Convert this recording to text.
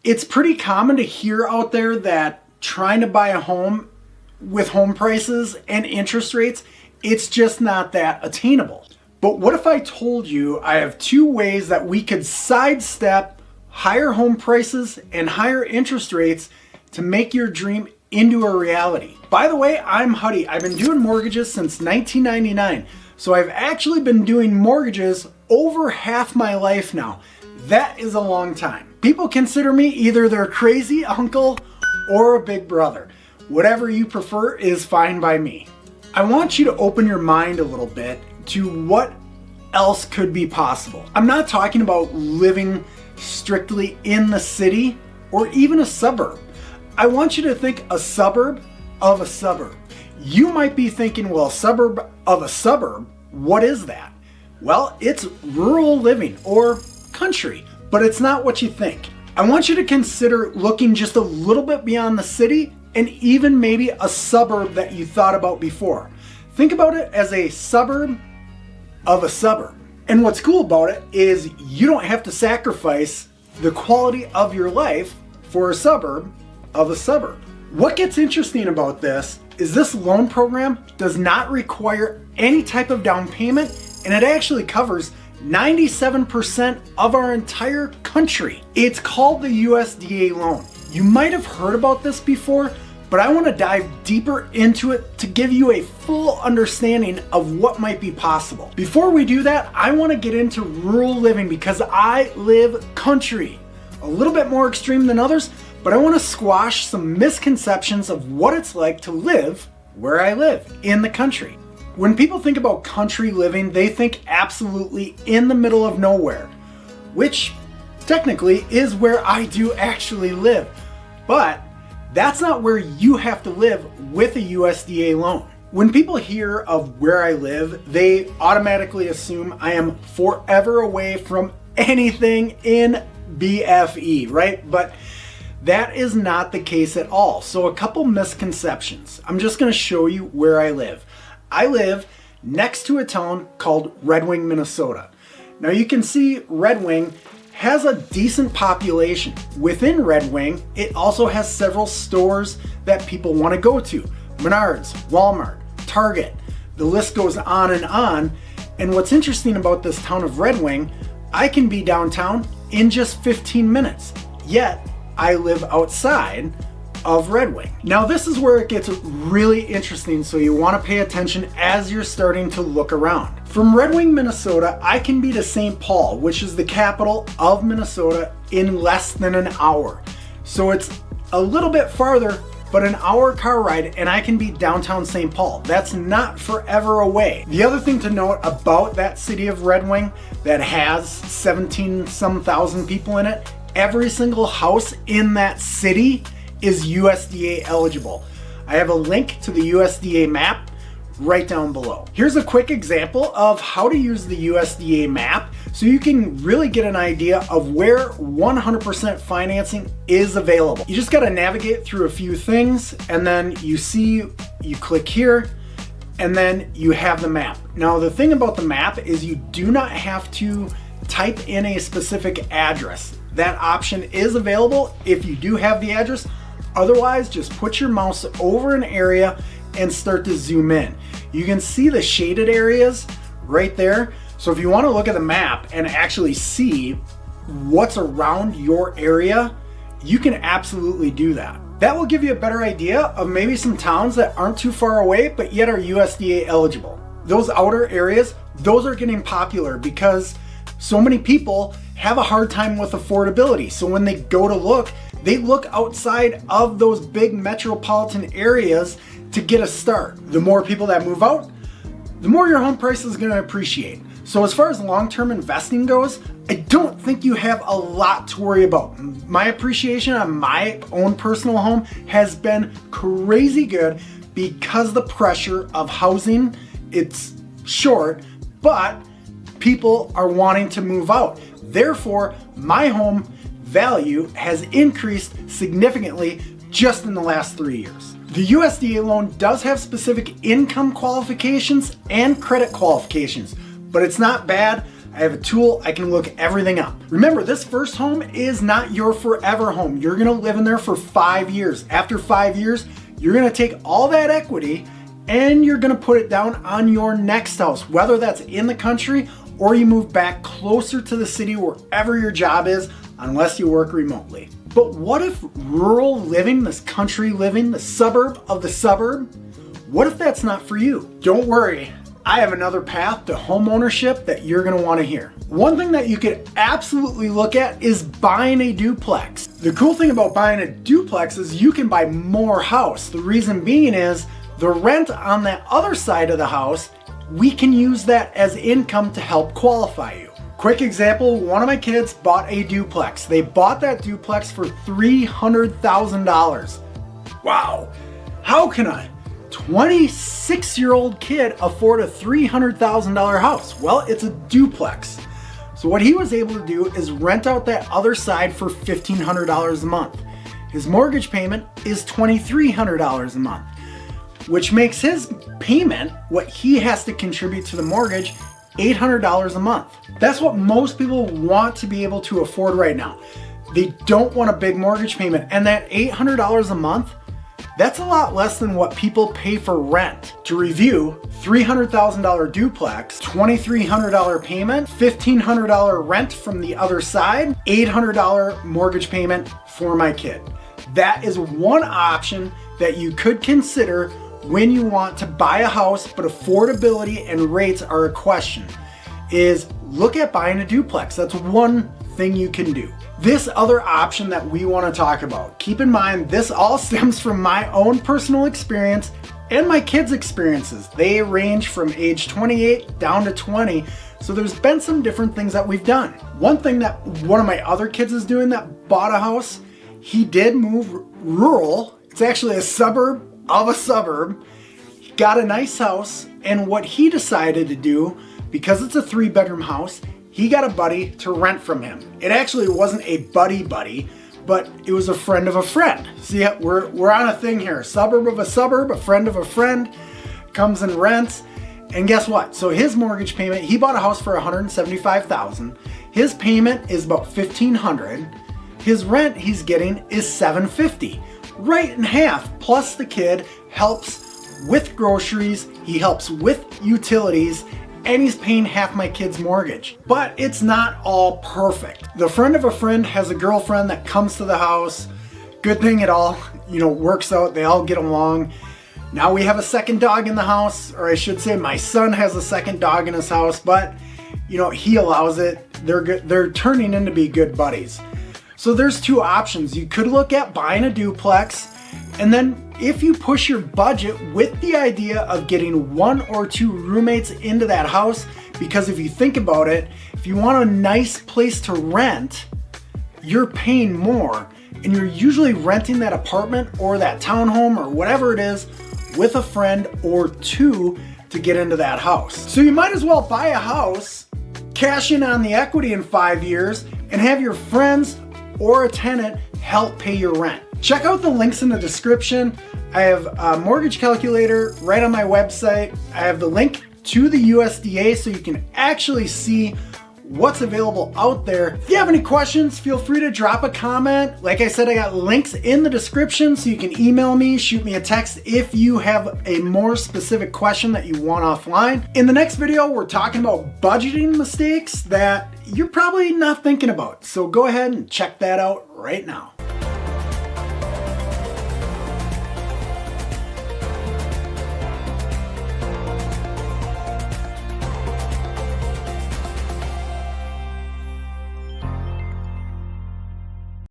It's pretty common to hear out there that trying to buy a home with home prices and interest rates, it's just not that attainable. But what if I told you I have two ways that we could sidestep higher home prices and higher interest rates to make your dream into a reality? By the way, I'm Huddy. I've been doing mortgages since 1999. So I've actually been doing mortgages over half my life now. That is a long time. People consider me either their crazy uncle or a big brother. Whatever you prefer is fine by me. I want you to open your mind a little bit to what else could be possible. I'm not talking about living strictly in the city or even a suburb. I want you to think a suburb of a suburb. You might be thinking, well, a suburb of a suburb, what is that? Well, it's rural living or country, but it's not what you think. I want you to consider looking just a little bit beyond the city and even maybe a suburb that you thought about before. Think about it as a suburb of a suburb. And what's cool about it is you don't have to sacrifice the quality of your life for a suburb of a suburb. What gets interesting about this is this loan program does not require any type of down payment, and it actually covers 97% of our entire country. It's called the USDA loan. You might have heard about this before, but I want to dive deeper into it to give you a full understanding of what might be possible. Before we do that, I want to get into rural living because I live country. A little bit more extreme than others, but I want to squash some misconceptions of what it's like to live where I live, in the country. When people think about country living, they think absolutely in the middle of nowhere, which technically is where I do actually live. But that's not where you have to live with a USDA loan. When people hear of where I live, they automatically assume I am forever away from anything in BFE, right? But that is not the case at all. So a couple misconceptions. I'm just going to show you where I live. I live next to a town called Red Wing, Minnesota. Now you can see Red Wing has a decent population. Within Red Wing, it also has several stores that people want to go to. Menards, Walmart, Target, the list goes on and on. And what's interesting about this town of Red Wing, I can be downtown in just 15 minutes, yet I live outside of Red Wing. Now this is where it gets really interesting, so you want to pay attention as you're starting to look around. From Red Wing, Minnesota, I can be to St. Paul, which is the capital of Minnesota, in less than an hour. So it's a little bit farther, but an hour car ride and I can be downtown St. Paul. That's not forever away. The other thing to note about that city of Red Wing that has 17 some thousand people in it, every single house in that city is USDA eligible. I have a link to the USDA map right down below. Here's a quick example of how to use the USDA map so you can really get an idea of where 100% financing is available. You just got to navigate through a few things and then you click here and then you have the map. Now the thing about the map is you do not have to type in a specific address. That option is available if you do have the address. Otherwise, just put your mouse over an area and start to zoom in. You can see the shaded areas right there. So if you want to look at the map and actually see what's around your area, you can absolutely do that. That will give you a better idea of maybe some towns that aren't too far away, but yet are USDA eligible. Those outer areas, those are getting popular because so many people have a hard time with affordability. So when they go to look, they look outside of those big metropolitan areas to get a start. The more people that move out, the more your home price is going to appreciate. So as far as long-term investing goes, I don't think you have a lot to worry about. My appreciation on my own personal home has been crazy good because the pressure of housing, it's short, but people are wanting to move out. Therefore, my home value has increased significantly just in the last 3 years. The USDA loan does have specific income qualifications and credit qualifications, but it's not bad. I have a tool, I can look everything up. Remember, this first home is not your forever home. You're gonna live in there for 5 years. After 5 years, you're gonna take all that equity and you're gonna put it down on your next house, whether that's in the country or you move back closer to the city wherever your job is, unless you work remotely. But what if rural living, this country living, the suburb of the suburb, what if that's not for you? Don't worry, I have another path to home ownership that you're gonna wanna hear. One thing that you could absolutely look at is buying a duplex. The cool thing about buying a duplex is you can buy more house. The reason being is the rent on that other side of the house, we can use that as income to help qualify you. Quick example, one of my kids bought a duplex. They bought that duplex for $300,000. Wow, how can a 26-year-old kid afford a $300,000 house? Well, it's a duplex. So what he was able to do is rent out that other side for $1,500 a month. His mortgage payment is $2,300 a month, which makes his payment, what he has to contribute to the mortgage, $800 a month. That's what most people want to be able to afford right now. They don't want a big mortgage payment, and that $800 a month, that's a lot less than what people pay for rent. To review, $300,000 duplex, $2,300 payment, $1,500 rent from the other side, $800 mortgage payment for my kid. That is one option that you could consider when you want to buy a house, but affordability and rates are a question, is look at buying a duplex. That's one thing you can do. This other option that we want to talk about, keep in mind, this all stems from my own personal experience and my kids' experiences. They range from age 28 down to 20, so there's been some different things that we've done. One thing that one of my other kids is doing that bought a house, he did move rural. It's actually a suburb of a suburb. He got a nice house, and what he decided to do, because it's a 3-bedroom house, he got a buddy to rent from him. It actually wasn't a buddy, but it was a friend of a friend. See, we're on a thing here. Suburb of a suburb, a friend of a friend comes and rents. And guess what? So his mortgage payment, he bought a house for $175,000. His payment is about $1,500. His rent he's getting is $750. Right in half, plus the kid helps with groceries, he helps with utilities, and he's paying half my kid's mortgage. But it's not all perfect. The friend of a friend has a girlfriend that comes to the house. Good thing it all, works out. They all get along. Now we have a second dog in the house, or I should say my son has a second dog in his house, but he allows it. They're turning into be good buddies. So there's two options. You could look at buying a duplex, and then if you push your budget with the idea of getting 1 or 2 roommates into that house, because if you think about it, if you want a nice place to rent, you're paying more, and you're usually renting that apartment or that townhome or whatever it is with a friend or 2 to get into that house. So you might as well buy a house, cash in on the equity in 5 years, and have your friends or a tenant help pay your rent. Check out the links in the description. I have a mortgage calculator right on my website. I have the link to the USDA so you can actually see what's available out there. If you have any questions, feel free to drop a comment. Like I said, I got links in the description so you can email me, shoot me a text if you have a more specific question that you want offline. In the next video, we're talking about budgeting mistakes that you're probably not thinking about. So go ahead and check that out right now.